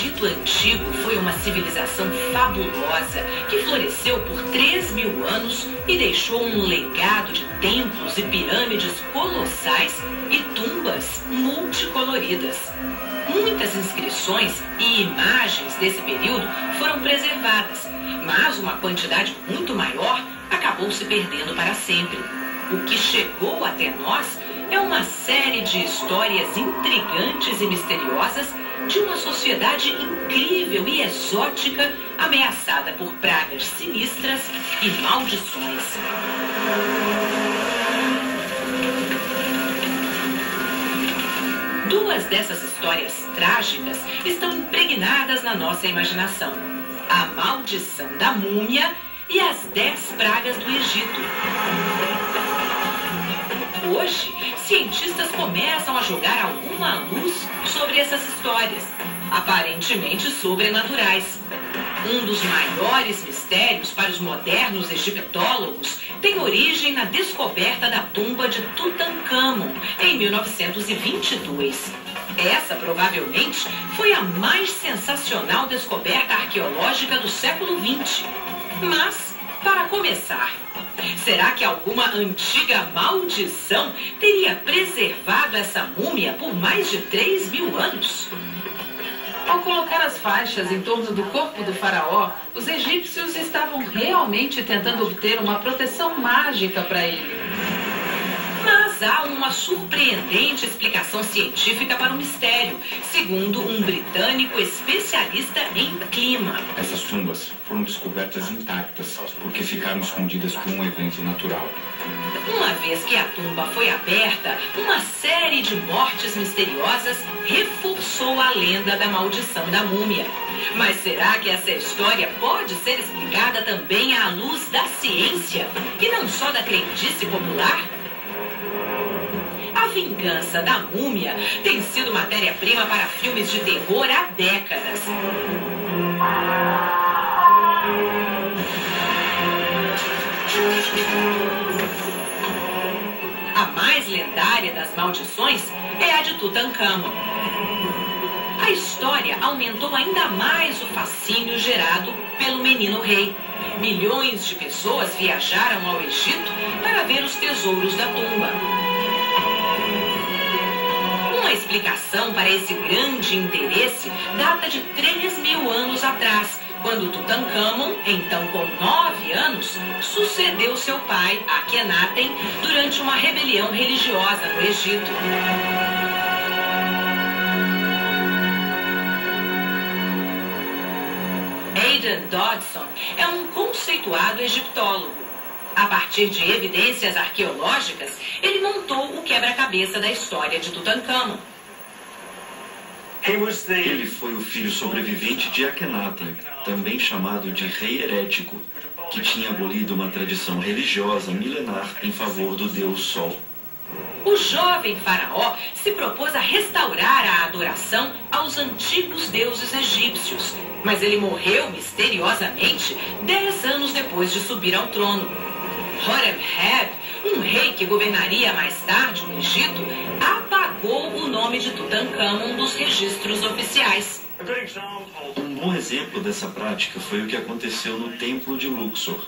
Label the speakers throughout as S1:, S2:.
S1: Egito Antigo foi uma civilização fabulosa que floresceu por 3.000 anos e deixou um legado de templos e pirâmides colossais e tumbas multicoloridas. Muitas inscrições e imagens desse período foram preservadas, mas uma quantidade muito maior acabou se perdendo para sempre. O que chegou até nós é uma série de histórias intrigantes e misteriosas de uma sociedade incrível e exótica ameaçada por pragas sinistras e maldições. Duas dessas histórias trágicas estão impregnadas na nossa imaginação: a maldição da múmia e as 10 pragas do Egito. Hoje, cientistas começam a jogar alguma luz sobre essas histórias, aparentemente sobrenaturais. Um dos maiores mistérios para os modernos egiptólogos tem origem na descoberta da tumba de Tutancâmon, em 1922. Essa, provavelmente, foi a mais sensacional descoberta arqueológica do século XX. Mas, para começar, será que alguma antiga maldição teria preservado essa múmia por mais de 3.000 anos?
S2: Ao colocar as faixas em torno do corpo do faraó, os egípcios estavam realmente tentando obter uma proteção mágica para ele.
S1: Mas há uma surpreendente explicação científica para o mistério, segundo um britânico especialista em clima.
S3: Essas tumbas foram descobertas intactas porque ficaram escondidas por um evento natural.
S1: Uma vez que a tumba foi aberta, uma série de mortes misteriosas reforçou a lenda da maldição da múmia. Mas será que essa história pode ser explicada também à luz da ciência e não só da crendice popular? A vingança da múmia tem sido matéria-prima para filmes de terror há décadas. A mais lendária das maldições é a de Tutancâmon. A história aumentou ainda mais o fascínio gerado pelo menino rei. Milhões de pessoas viajaram ao Egito para ver os tesouros da tumba. Uma explicação para esse grande interesse data de 3.000 anos atrás, quando Tutancâmon, então com 9 anos, sucedeu seu pai, Akhenaten, durante uma rebelião religiosa no Egito. Aidan Dodson é um conceituado egiptólogo. A partir de evidências arqueológicas, ele montou o quebra-cabeça da história de Tutancâmon.
S4: Ele foi o filho sobrevivente de Akhenaten, também chamado de rei herético, que tinha abolido uma tradição religiosa milenar em favor do deus Sol.
S1: O jovem faraó se propôs a restaurar a adoração aos antigos deuses egípcios, mas ele morreu misteriosamente 10 anos depois de subir ao trono. Horemheb, um rei que governaria mais tarde o Egito, apagou o nome de Tutancâmon dos registros oficiais.
S4: Um bom exemplo dessa prática foi o que aconteceu no Templo de Luxor.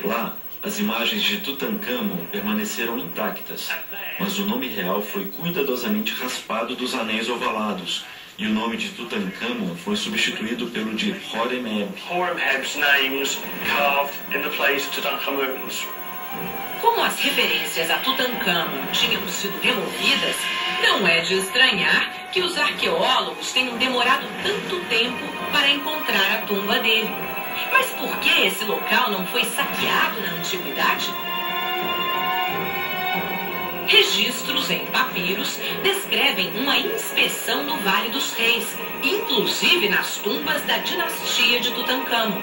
S4: Lá, as imagens de Tutancâmon permaneceram intactas, mas o nome real foi cuidadosamente raspado dos anéis ovalados, e o nome de Tutancâmon foi substituído pelo de Horemheb.
S5: Horemheb's names carved in the place of Tutankhamun's.
S1: Como as referências a Tutancâmon tinham sido removidas, não é de estranhar que os arqueólogos tenham demorado tanto tempo para encontrar a tumba dele. Mas por que esse local não foi saqueado na antiguidade? Registros em papiros descrevem uma inspeção no Vale dos Reis, inclusive nas tumbas da dinastia de Tutancâmon.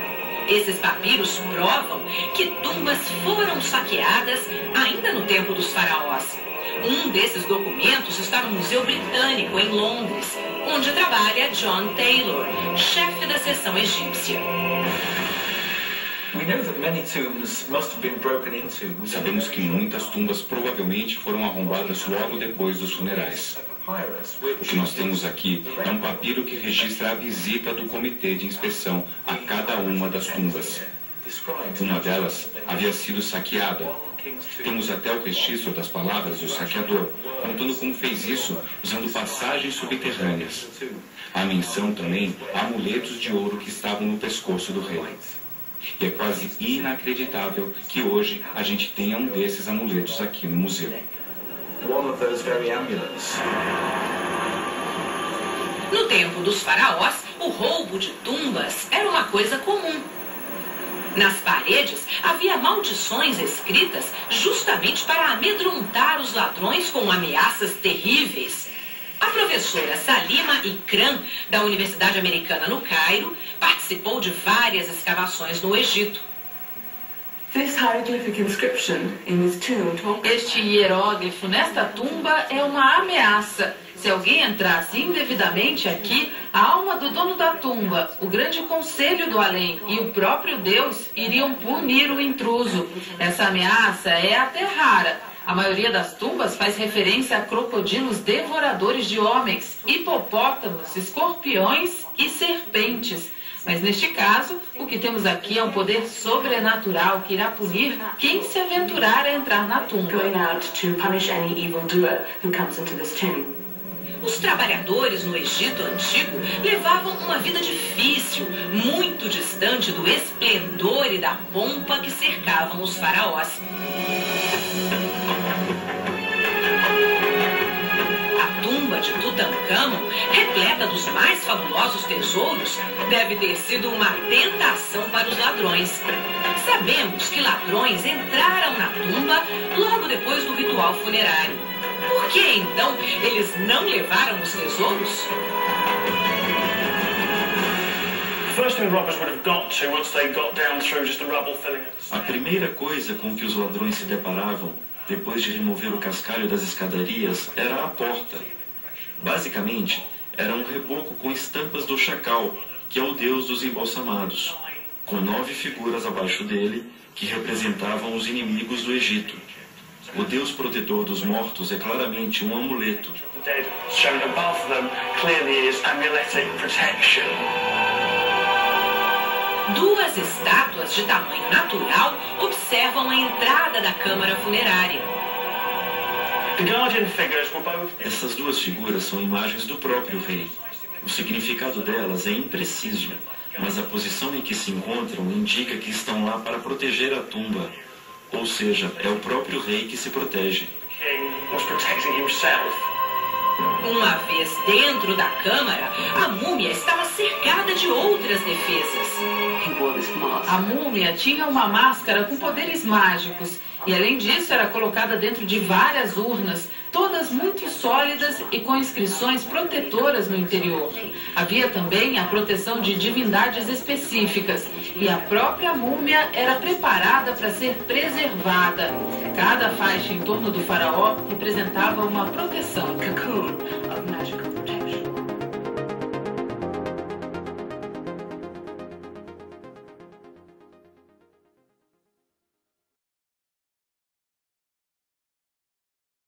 S1: Esses papiros provam que tumbas foram saqueadas ainda no tempo dos faraós. Um desses documentos está no Museu Britânico, em Londres, onde trabalha John Taylor, chefe da seção egípcia.
S3: Sabemos que muitas tumbas provavelmente foram arrombadas logo depois dos funerais. O que nós temos aqui é um papiro que registra a visita do comitê de inspeção a cada uma das tumbas. Uma delas havia sido saqueada. Temos até o registro das palavras do saqueador, contando como fez isso usando passagens subterrâneas. Há menção também a amuletos de ouro que estavam no pescoço do rei. E é quase inacreditável que hoje a gente tenha um desses amuletos aqui no museu.
S1: No tempo dos faraós, o roubo de tumbas era uma coisa comum. Nas paredes havia maldições escritas justamente para amedrontar os ladrões com ameaças terríveis. A professora Salima Ikram, da Universidade Americana no Cairo, participou de várias escavações no Egito.
S2: Este hieróglifo nesta tumba é uma ameaça. Se alguém entrasse indevidamente aqui, a alma do dono da tumba, o grande conselho do além e o próprio Deus iriam punir o intruso. Essa ameaça é até rara. A maioria das tumbas faz referência a crocodilos devoradores de homens, hipopótamos, escorpiões e serpentes. Mas neste caso, o que temos aqui é um poder sobrenatural que irá punir quem se aventurar a entrar na tumba.
S1: Os trabalhadores no Egito Antigo levavam uma vida difícil, muito distante do esplendor e da pompa que cercavam os faraós. A tumba de Tutancâmon, repleta dos mais fabulosos tesouros, deve ter sido uma tentação para os ladrões. Sabemos que ladrões entraram na tumba logo depois do ritual funerário. Por que, então, eles não levaram os tesouros?
S4: A primeira coisa com que os ladrões se deparavam, depois de remover o cascalho das escadarias, era a porta. Basicamente, era um reboco com estampas do Chacal, que é o deus dos embalsamados, com 9 figuras abaixo dele, que representavam os inimigos do Egito. O Deus protetor dos mortos é claramente um amuleto.
S1: Duas estátuas de tamanho natural observam a entrada da câmara funerária.
S4: Essas duas figuras são imagens do próprio rei. O significado delas é impreciso, mas a posição em que se encontram indica que estão lá para proteger a tumba. Ou seja, é o próprio rei que se protege.
S1: Uma vez dentro da câmara, a múmia estava cercada de outras defesas.
S2: A múmia tinha uma máscara com poderes mágicos e, além disso, era colocada dentro de várias urnas, todas muito sólidas e com inscrições protetoras no interior. Havia também a proteção de divindades específicas e a própria múmia era preparada para ser preservada. Cada faixa em torno do faraó representava uma proteção.